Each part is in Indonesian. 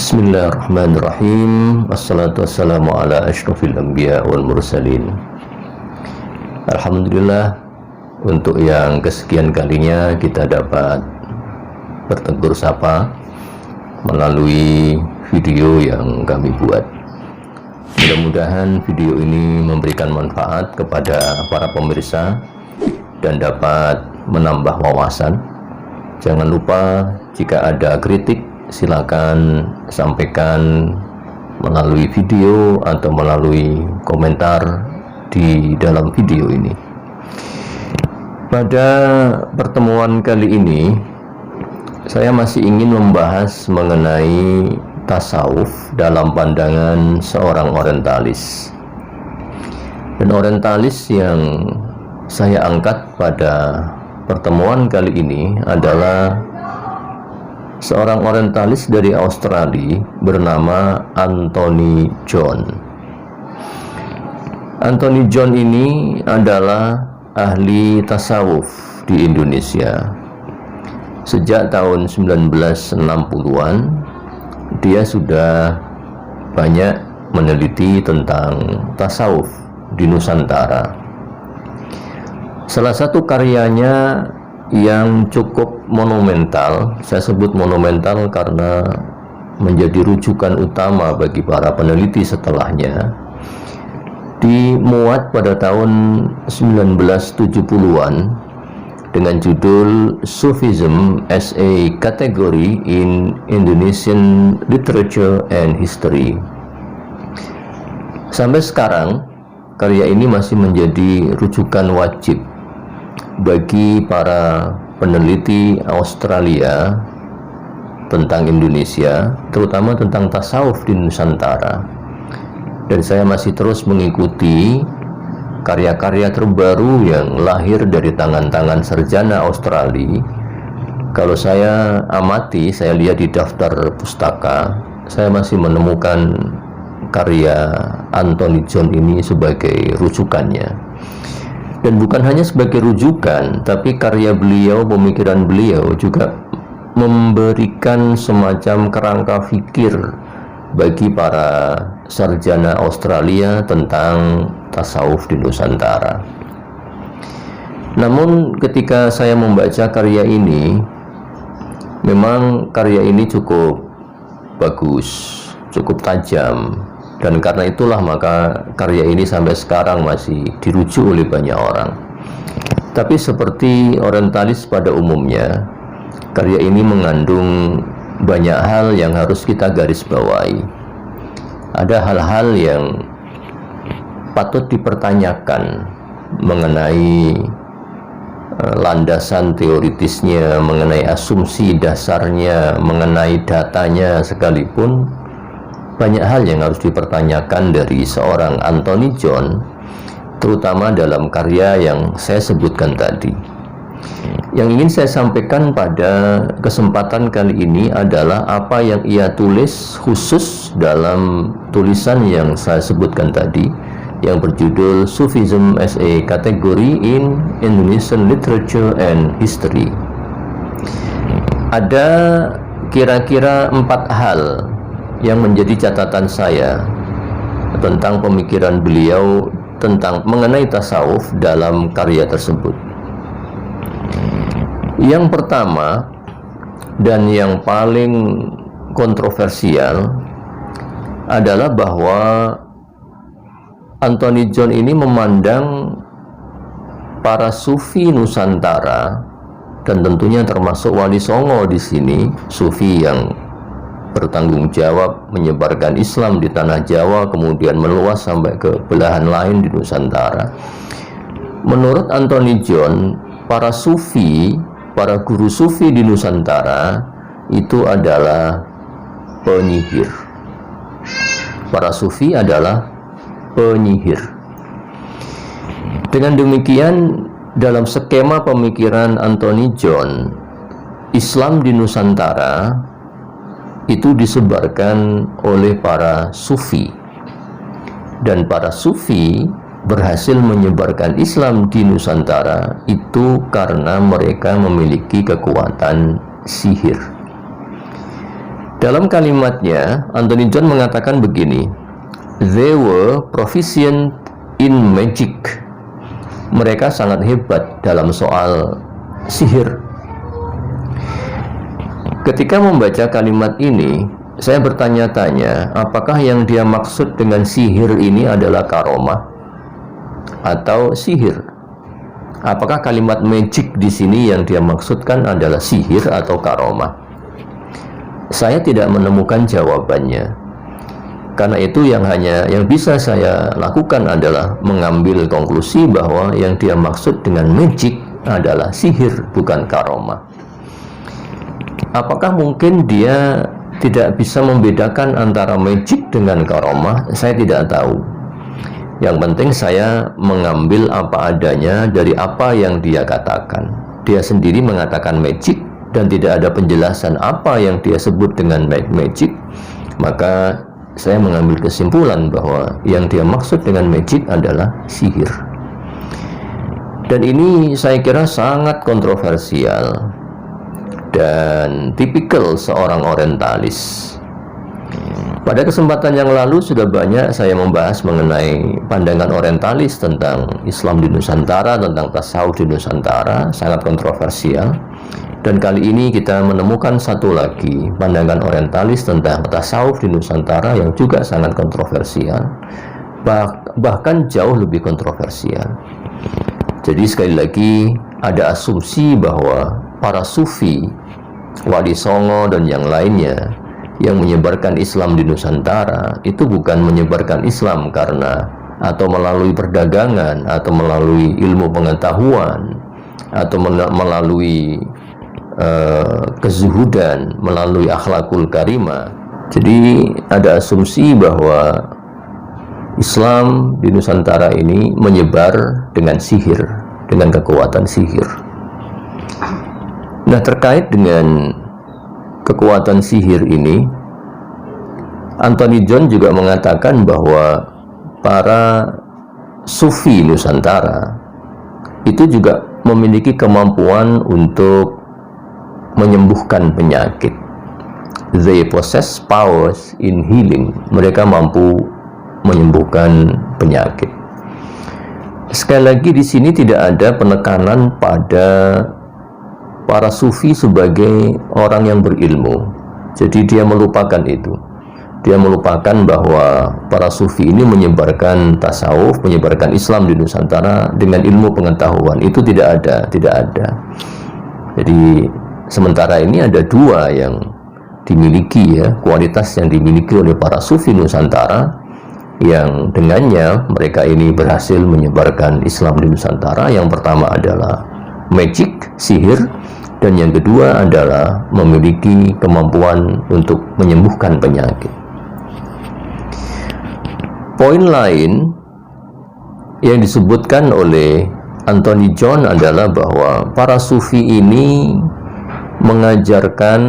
Bismillahirrahmanirrahim. Assalatu wassalamu ala asyrafil anbiya wal mursalin. Alhamdulillah, untuk yang kesekian kalinya kita dapat bertegur sapa melalui video yang kami buat. Mudah-mudahan video ini memberikan manfaat kepada para pemirsa dan dapat menambah wawasan. Jangan lupa jika ada kritik silakan sampaikan melalui video atau melalui komentar di dalam video ini. Pada pertemuan kali ini saya masih ingin membahas mengenai tasawuf dalam pandangan seorang orientalis. Dan orientalis yang saya angkat pada pertemuan kali ini adalah seorang orientalis dari Australia bernama Anthony John. Anthony John ini adalah ahli tasawuf di Indonesia. Sejak tahun 1960-an dia sudah banyak meneliti tentang tasawuf di Nusantara. Salah satu karyanya yang cukup monumental, saya sebut monumental karena menjadi rujukan utama bagi para peneliti setelahnya, dimuat pada tahun 1970-an dengan judul Sufism as a Category in Indonesian Literature and History. Sampai sekarang karya ini masih menjadi rujukan wajib bagi para peneliti Australia tentang Indonesia, terutama tentang tasawuf di Nusantara. Dan saya masih terus mengikuti karya-karya terbaru yang lahir dari tangan-tangan sarjana Australia. Kalau saya amati, saya lihat di daftar pustaka, saya masih menemukan karya Anthony John ini sebagai rujukannya. Dan bukan hanya sebagai rujukan, tapi karya beliau, pemikiran beliau juga memberikan semacam kerangka fikir bagi para sarjana Australia tentang tasawuf di Nusantara. Namun ketika saya membaca karya ini, memang karya ini cukup bagus, cukup tajam. Dan karena itulah maka karya ini sampai sekarang masih dirujuk oleh banyak orang. Tapi seperti orientalis pada umumnya, karya ini mengandung banyak hal yang harus kita garis bawahi. Ada hal-hal yang patut dipertanyakan mengenai landasan teoritisnya, mengenai asumsi dasarnya, mengenai datanya sekalipun. Banyak hal yang harus dipertanyakan dari seorang Anthony John, terutama dalam karya yang saya sebutkan tadi. Yang ingin saya sampaikan pada kesempatan kali ini adalah apa yang ia tulis khusus dalam tulisan yang saya sebutkan tadi, yang berjudul Sufism as a Category in Indonesian Literature and History. Ada kira-kira 4 hal yang menjadi catatan saya tentang pemikiran beliau tentang mengenai tasawuf dalam karya tersebut. Yang pertama dan yang paling kontroversial adalah bahwa Anthony John ini memandang para sufi Nusantara, dan tentunya termasuk Wali Songo di sini, sufi yang bertanggung jawab menyebarkan Islam di tanah Jawa, kemudian meluas sampai ke belahan lain di Nusantara. Menurut Anthony John, para sufi, para guru sufi di Nusantara itu adalah penyihir. Para sufi adalah penyihir. Dengan demikian, dalam skema pemikiran Anthony John, Islam di Nusantara itu disebarkan oleh para sufi, dan para sufi berhasil menyebarkan Islam di Nusantara itu karena mereka memiliki kekuatan sihir. Dalam kalimatnya, Anthony John mengatakan begini, "They were proficient in magic." Mereka sangat hebat dalam soal sihir. Ketika membaca kalimat ini, saya bertanya-tanya, apakah yang dia maksud dengan sihir ini adalah karomah atau sihir? Apakah kalimat magic di sini yang dia maksudkan adalah sihir atau karomah? Saya tidak menemukan jawabannya. Karena itu yang bisa saya lakukan adalah mengambil konklusi bahwa yang dia maksud dengan magic adalah sihir, bukan karomah. Apakah mungkin dia tidak bisa membedakan antara magic dengan karomah? Saya tidak tahu. Yang penting saya mengambil apa adanya dari apa yang dia katakan. Dia sendiri mengatakan magic dan tidak ada penjelasan apa yang dia sebut dengan magic. Maka saya mengambil kesimpulan bahwa yang dia maksud dengan magic adalah sihir. Dan ini saya kira sangat kontroversial dan tipikal seorang orientalis. Pada kesempatan yang lalu sudah banyak saya membahas mengenai pandangan orientalis tentang Islam di Nusantara, tentang tasawuf di Nusantara, sangat kontroversial. Dan kali ini kita menemukan satu lagi pandangan orientalis tentang tasawuf di Nusantara yang juga sangat kontroversial, bahkan jauh lebih kontroversial. Jadi sekali lagi ada asumsi bahwa para sufi, Wali Songo dan yang lainnya yang menyebarkan Islam di Nusantara itu bukan menyebarkan Islam karena atau melalui perdagangan atau melalui ilmu pengetahuan atau melalui kezuhudan, melalui akhlakul karimah. Jadi ada asumsi bahwa Islam di Nusantara ini menyebar dengan sihir, dengan kekuatan sihir. Nah, terkait dengan kekuatan sihir ini, Anthony John juga mengatakan bahwa para sufi Nusantara itu juga memiliki kemampuan untuk menyembuhkan penyakit. They possess powers in healing. Mereka mampu menyembuhkan penyakit. Sekali lagi di sini tidak ada penekanan pada para sufi sebagai orang yang berilmu. Jadi dia melupakan itu. Dia melupakan bahwa para sufi ini menyebarkan tasawuf, menyebarkan Islam di Nusantara dengan ilmu pengetahuan. Itu tidak ada. Jadi sementara ini ada dua yang dimiliki, ya, kualitas yang dimiliki oleh para sufi Nusantara yang dengannya mereka ini berhasil menyebarkan Islam di Nusantara. Yang pertama adalah magic, sihir, dan yang kedua adalah memiliki kemampuan untuk menyembuhkan penyakit. Poin lain yang disebutkan oleh Anthony John adalah bahwa para sufi ini mengajarkan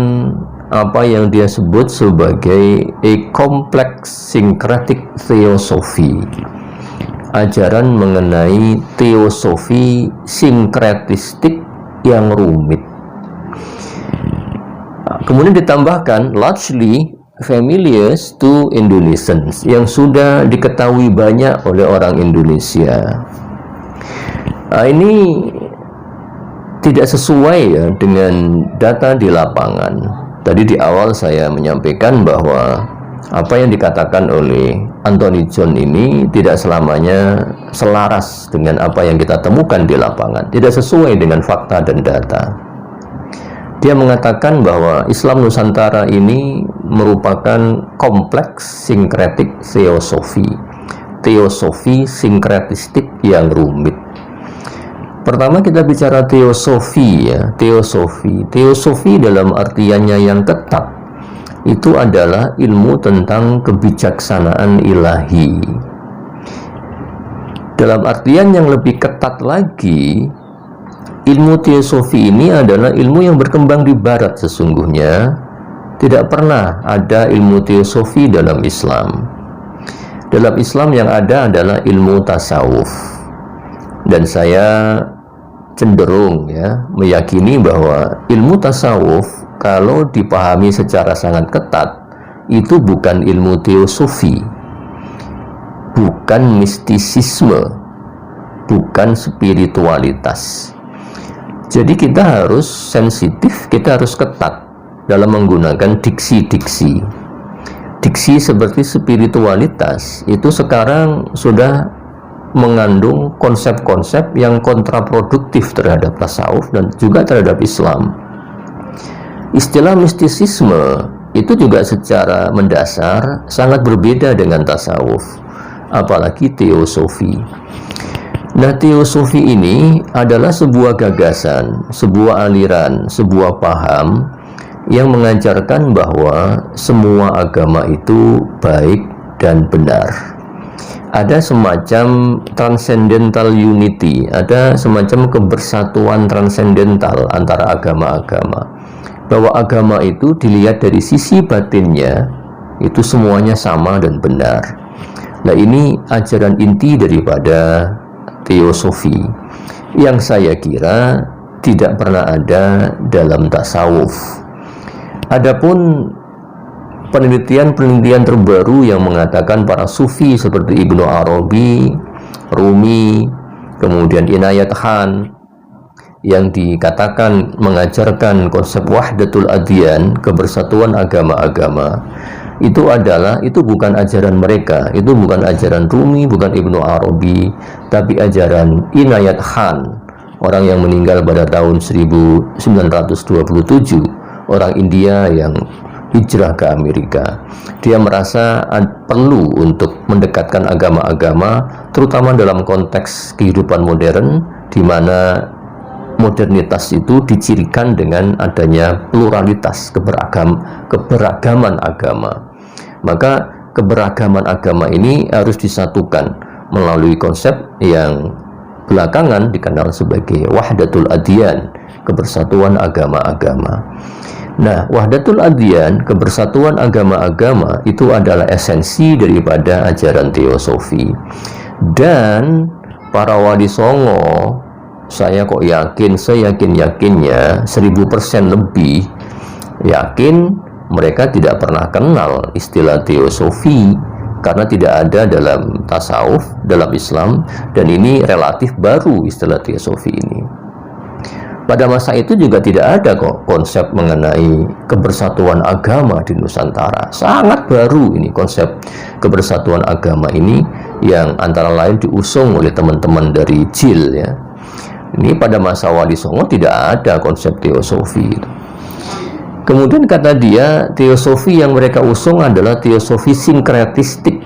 apa yang dia sebut sebagai a complex syncretic theosophy, ajaran mengenai teosofi sinkretistik yang rumit. Kemudian ditambahkan largely familiar to Indonesians, yang sudah diketahui banyak oleh orang Indonesia. Ini tidak sesuai, ya, dengan data di lapangan. Tadi di awal saya menyampaikan bahwa apa yang dikatakan oleh Anthony John ini tidak selamanya selaras dengan apa yang kita temukan di lapangan, tidak sesuai dengan fakta dan data. Dia mengatakan bahwa Islam Nusantara ini merupakan kompleks sinkretik teosofi sinkretistik yang rumit. Pertama kita bicara teosofi, ya. Teosofi dalam artiannya yang ketat itu adalah ilmu tentang kebijaksanaan ilahi. Dalam artian yang lebih ketat lagi, ilmu teosofi ini adalah ilmu yang berkembang di barat sesungguhnya. Tidak pernah ada ilmu teosofi dalam Islam. Dalam Islam yang ada adalah ilmu tasawuf. Dan saya cenderung, ya, meyakini bahwa ilmu tasawuf kalau dipahami secara sangat ketat, itu bukan ilmu teosofi, bukan mistisisme, bukan spiritualitas. Jadi kita harus sensitif, kita harus ketat dalam menggunakan diksi-diksi. Diksi seperti spiritualitas itu sekarang sudah mengandung konsep-konsep yang kontraproduktif terhadap tasawuf dan juga terhadap Islam. Istilah mistisisme itu juga secara mendasar sangat berbeda dengan tasawuf, apalagi teosofi. Nah, teosofi ini adalah sebuah gagasan, sebuah aliran, sebuah paham yang mengajarkan bahwa semua agama itu baik dan benar. Ada semacam transcendental unity, ada semacam kebersatuan transcendental antara agama-agama. Bahwa agama itu dilihat dari sisi batinnya, itu semuanya sama dan benar. Nah, ini ajaran inti daripada teosofi yang saya kira tidak pernah ada dalam tasawuf. Adapun penelitian-penelitian terbaru yang mengatakan para sufi seperti Ibnu Arabi, Rumi, kemudian Inayat Khan yang dikatakan mengajarkan konsep wahdatul adyan, kebersatuan agama-agama, itu bukan ajaran mereka, itu bukan ajaran Rumi, bukan Ibnu Arabi, tapi ajaran Inayat Khan, orang yang meninggal pada tahun 1927, orang India yang hijrah ke Amerika. Dia merasa perlu untuk mendekatkan agama-agama, terutama dalam konteks kehidupan modern, di mana modernitas itu dicirikan dengan adanya pluralitas, keberagaman agama. Maka keberagaman agama ini harus disatukan melalui konsep yang belakangan dikenal sebagai wahdatul adyan, kebersatuan agama-agama. Nah, wahdatul adyan, kebersatuan agama-agama, itu adalah esensi daripada ajaran teosofi. Dan para wali songo, saya yakin-yakinnya 1000% lebih yakin mereka tidak pernah kenal istilah teosofi, karena tidak ada dalam tasawuf, dalam Islam, dan ini relatif baru istilah teosofi ini. Pada masa itu juga tidak ada kok konsep mengenai kebersatuan agama di Nusantara. Sangat baru ini konsep kebersatuan agama ini, yang antara lain diusung oleh teman-teman dari JIL ya. Ini pada masa Wali Songo tidak ada konsep teosofi. Kemudian kata dia, teosofi yang mereka usung adalah teosofi sinkretistik.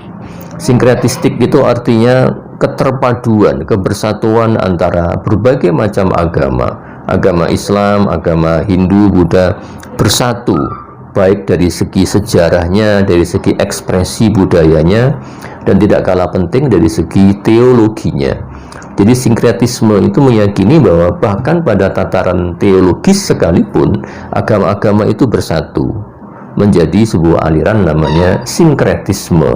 Sinkretistik itu artinya keterpaduan, kebersatuan antara berbagai macam agama. Agama Islam, agama Hindu, Buddha bersatu, baik dari segi sejarahnya, dari segi ekspresi budayanya, dan tidak kalah penting dari segi teologinya. Jadi sinkretisme itu meyakini bahwa bahkan pada tataran teologis sekalipun, agama-agama itu bersatu menjadi sebuah aliran namanya sinkretisme.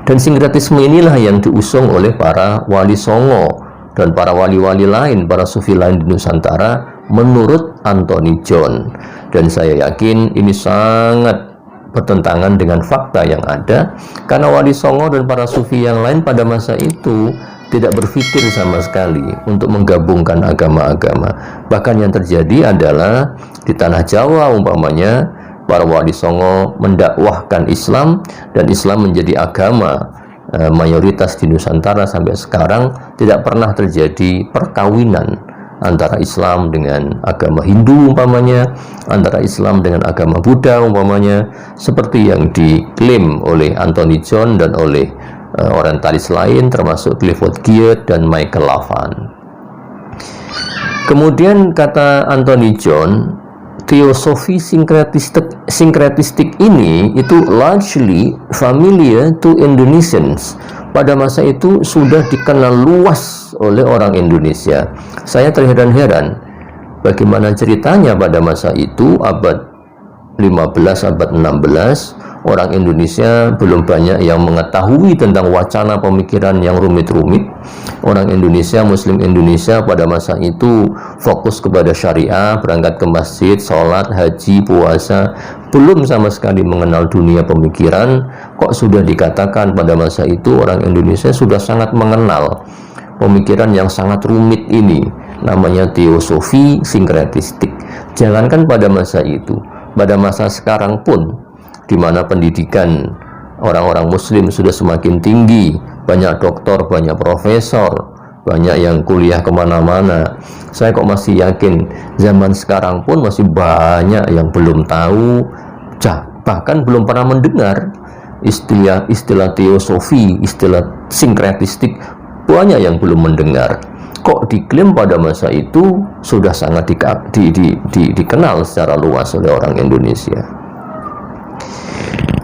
Dan sinkretisme inilah yang diusung oleh para wali songo dan para wali-wali lain, para sufi lain di Nusantara menurut Anthony John. Dan saya yakin ini sangat bertentangan dengan fakta yang ada, karena wali songo dan para sufi yang lain pada masa itu tidak berpikir sama sekali untuk menggabungkan agama-agama. Bahkan yang terjadi adalah di tanah Jawa umpamanya, para wali songo mendakwahkan Islam, dan Islam menjadi agama mayoritas di Nusantara sampai sekarang. Tidak pernah terjadi perkawinan antara Islam dengan agama Hindu umpamanya, antara Islam dengan agama Buddha umpamanya, seperti yang diklaim oleh Anthony John dan oleh orientalis lain termasuk Clifford Geertz dan Michael Lavan. Kemudian kata Anthony John, teosofi sinkretistik ini itu largely familiar to Indonesians. Pada masa itu sudah dikenal luas oleh orang Indonesia. Saya terheran-heran bagaimana ceritanya pada masa itu, abad 15, abad 16, Orang Indonesia belum banyak yang mengetahui tentang wacana pemikiran yang rumit-rumit. Orang Indonesia, Muslim Indonesia pada masa itu fokus kepada syariah, berangkat ke masjid, sholat, haji, puasa, belum sama sekali mengenal dunia pemikiran. Kok sudah dikatakan pada masa itu orang Indonesia sudah sangat mengenal pemikiran yang sangat rumit ini, namanya teosofi sinkretistik. Jangankan pada masa itu, pada masa sekarang pun, di mana pendidikan orang-orang muslim sudah semakin tinggi, banyak doktor, banyak profesor, banyak yang kuliah kemana-mana. Saya kok masih yakin zaman sekarang pun masih banyak yang belum tahu, bahkan belum pernah mendengar istilah teosofi, istilah sinkretistik, banyak yang belum mendengar. Kok diklaim pada masa itu sudah sangat dikenal secara luas oleh orang Indonesia.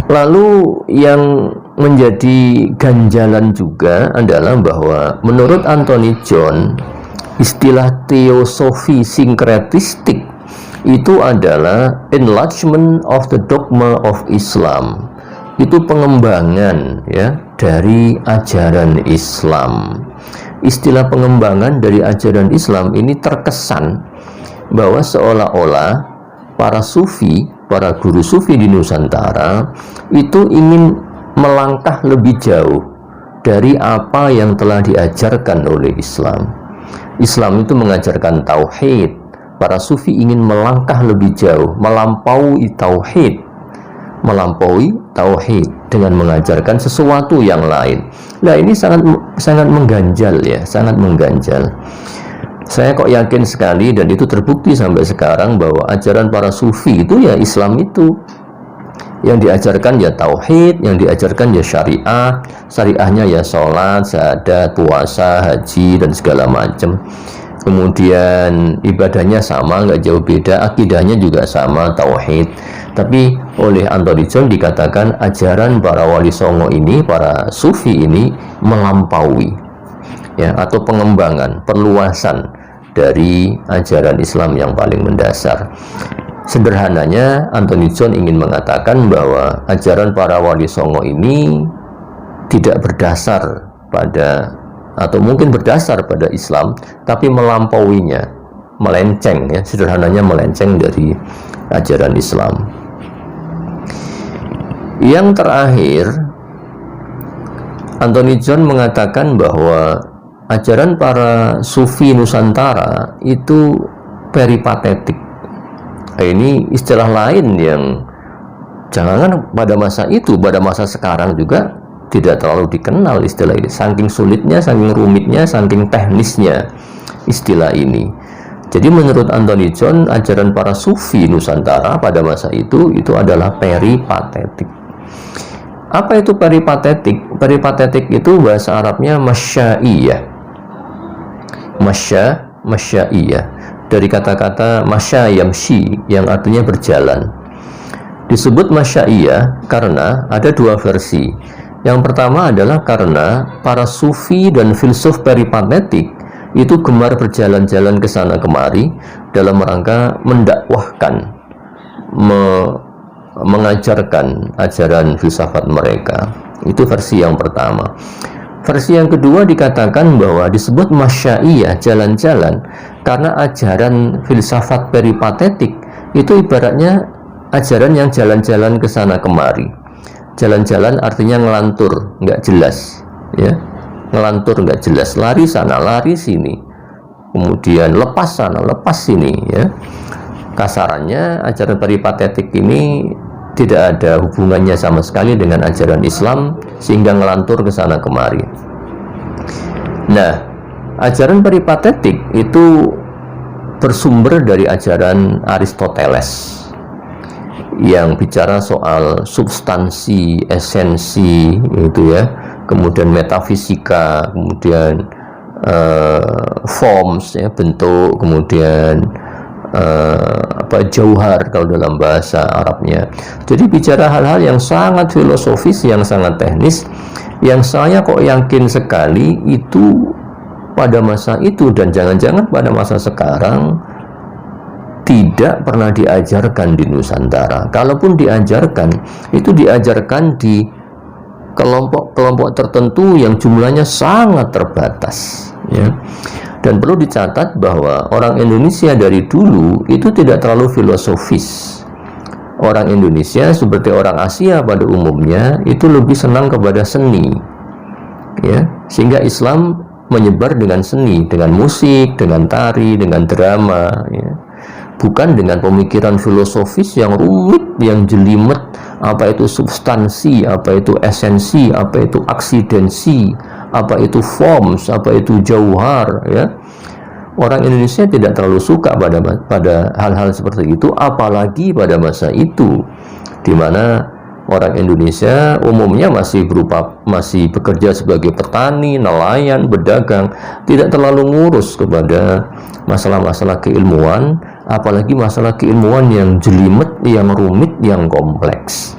Lalu yang menjadi ganjalan juga adalah bahwa menurut Anthony John, istilah teosofi sinkretistik itu adalah enlargement of the dogma of Islam. Itu pengembangan ya dari ajaran Islam. Istilah pengembangan dari ajaran Islam ini terkesan bahwa seolah-olah para sufi, para guru sufi di Nusantara itu ingin melangkah lebih jauh dari apa yang telah diajarkan oleh Islam. Islam itu mengajarkan tauhid, para sufi ingin melangkah lebih jauh, melampaui tauhid dengan mengajarkan sesuatu yang lain. Nah, ini sangat mengganjal ya, sangat mengganjal. Saya kok yakin sekali, dan itu terbukti sampai sekarang, bahwa ajaran para sufi itu ya Islam itu. Yang diajarkan ya tauhid, yang diajarkan ya syariah, syariahnya ya sholat, syahadat, puasa, haji, dan segala macam. Kemudian ibadahnya sama, nggak jauh beda, akidahnya juga sama, tauhid. Tapi oleh Anthony John dikatakan ajaran para wali songo ini, para sufi ini melampaui ya, atau pengembangan, perluasan dari ajaran Islam yang paling mendasar. Sederhananya, Anthony John ingin mengatakan bahwa ajaran para wali songo ini tidak berdasar pada, atau mungkin berdasar pada Islam, tapi melampauinya, melenceng ya, sederhananya melenceng dari ajaran Islam. Yang terakhir, Anthony John mengatakan bahwa ajaran para sufi Nusantara itu peripatetik. Ini istilah lain yang jangan pada masa itu, pada masa sekarang juga tidak terlalu dikenal istilah ini. Saking sulitnya, saking rumitnya, saking teknisnya istilah ini. Jadi menurut Anthony John, ajaran para sufi Nusantara pada masa itu adalah peripatetik. Apa itu peripatetik? Peripatetik itu bahasa Arabnya masyaiyah. Masyaiyah. Dari kata-kata masya yamshi yang artinya berjalan. Disebut masyaiyah karena ada dua versi. Yang pertama adalah karena para sufi dan filsuf peripatetik itu gemar berjalan-jalan ke sana kemari dalam rangka mendakwahkan, mengajarkan ajaran filsafat mereka. Itu versi yang pertama. Versi yang kedua dikatakan bahwa disebut masyaiyah, jalan-jalan, karena ajaran filsafat peripatetik itu ibaratnya ajaran yang jalan-jalan ke sana kemari. Jalan-jalan artinya ngelantur, nggak jelas ya, ngelantur nggak jelas, lari sana lari sini, kemudian lepas sana lepas sini ya. Kasarannya ajaran peripatetik ini tidak ada hubungannya sama sekali dengan ajaran Islam, sehingga ngelantur ke sana kemari. Nah, ajaran peripatetik itu bersumber dari ajaran Aristoteles yang bicara soal substansi, esensi itu ya, kemudian metafisika, kemudian forms ya, bentuk, kemudian jauhar kalau dalam bahasa Arabnya. Jadi bicara hal-hal yang sangat filosofis, yang sangat teknis, yang saya kok yakin sekali itu pada masa itu, dan jangan-jangan pada masa sekarang tidak pernah diajarkan di Nusantara. Kalaupun diajarkan, itu diajarkan di kelompok-kelompok tertentu yang jumlahnya sangat terbatas, ya. Dan perlu dicatat bahwa orang Indonesia dari dulu itu tidak terlalu filosofis. Orang Indonesia seperti orang Asia pada umumnya itu lebih senang kepada seni, ya. Sehingga Islam menyebar dengan seni, dengan musik, dengan tari, dengan drama, ya. Bukan dengan pemikiran filosofis yang rumit, yang jelimet, apa itu substansi, apa itu esensi, apa itu aksidensi, apa itu forms, apa itu jauhar, ya. Orang Indonesia tidak terlalu suka pada hal-hal seperti itu, apalagi pada masa itu, di mana orang Indonesia umumnya masih bekerja sebagai petani, nelayan, berdagang, tidak terlalu ngurus kepada masalah-masalah keilmuan, apalagi masalah keilmuan yang jelimet, yang rumit, yang kompleks.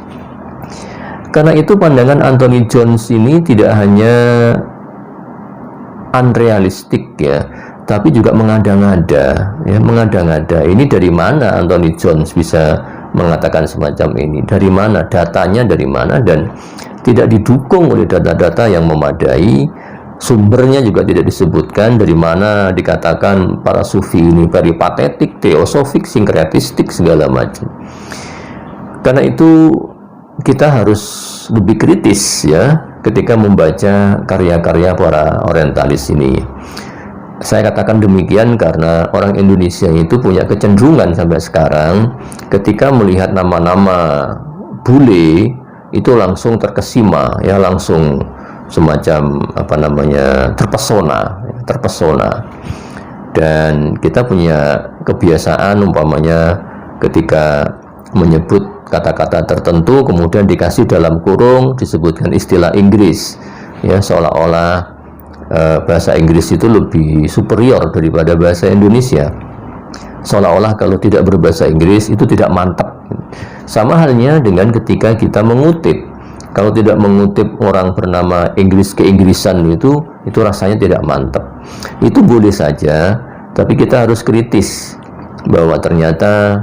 Karena itu pandangan Anthony Jones ini tidak hanya unrealistik, ya, tapi juga mengada-ngada, ya, mengada-ngada. Ini dari mana Anthony Jones bisa mengatakan semacam ini? Dari mana datanya, dari mana? Dan tidak didukung oleh data-data yang memadai. Sumbernya juga tidak disebutkan dari mana dikatakan para sufi ini peripatetik, teosofik, sinkretistik, segala macam. Karena itu kita harus lebih kritis, ya, ketika membaca karya-karya para orientalis ini. Saya katakan demikian karena orang Indonesia itu punya kecenderungan sampai sekarang ketika melihat nama-nama bule itu langsung terkesima, ya, langsung semacam terpesona. Dan kita punya kebiasaan umpamanya ketika menyebut kata-kata tertentu kemudian dikasih dalam kurung disebutkan istilah Inggris, ya, seolah-olah bahasa Inggris itu lebih superior daripada bahasa Indonesia, seolah-olah kalau tidak berbahasa Inggris itu tidak mantap. Sama halnya dengan ketika kita mengutip, kalau tidak mengutip orang bernama Inggris ke-Inggrisan itu rasanya tidak mantap. Itu boleh saja, tapi kita harus kritis bahwa ternyata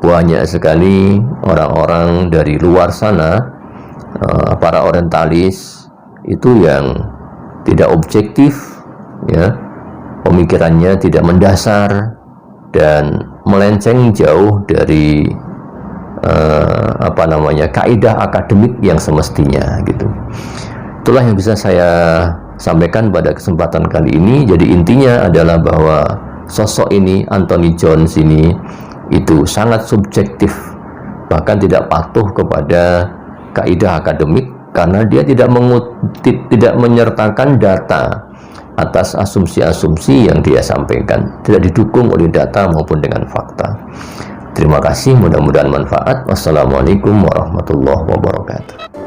banyak sekali orang-orang dari luar sana, para orientalis itu yang tidak objektif, ya, pemikirannya tidak mendasar dan melenceng jauh dari kaidah akademik yang semestinya, gitu. Itulah yang bisa saya sampaikan pada kesempatan kali ini. Jadi intinya adalah bahwa sosok ini, Anthony Jones ini, itu sangat subjektif, bahkan tidak patuh kepada kaidah akademik karena dia tidak menyertakan data atas asumsi-asumsi yang dia sampaikan, tidak didukung oleh data maupun dengan fakta. Terima kasih, mudah-mudahan manfaat. Wassalamualaikum warahmatullahi wabarakatuh.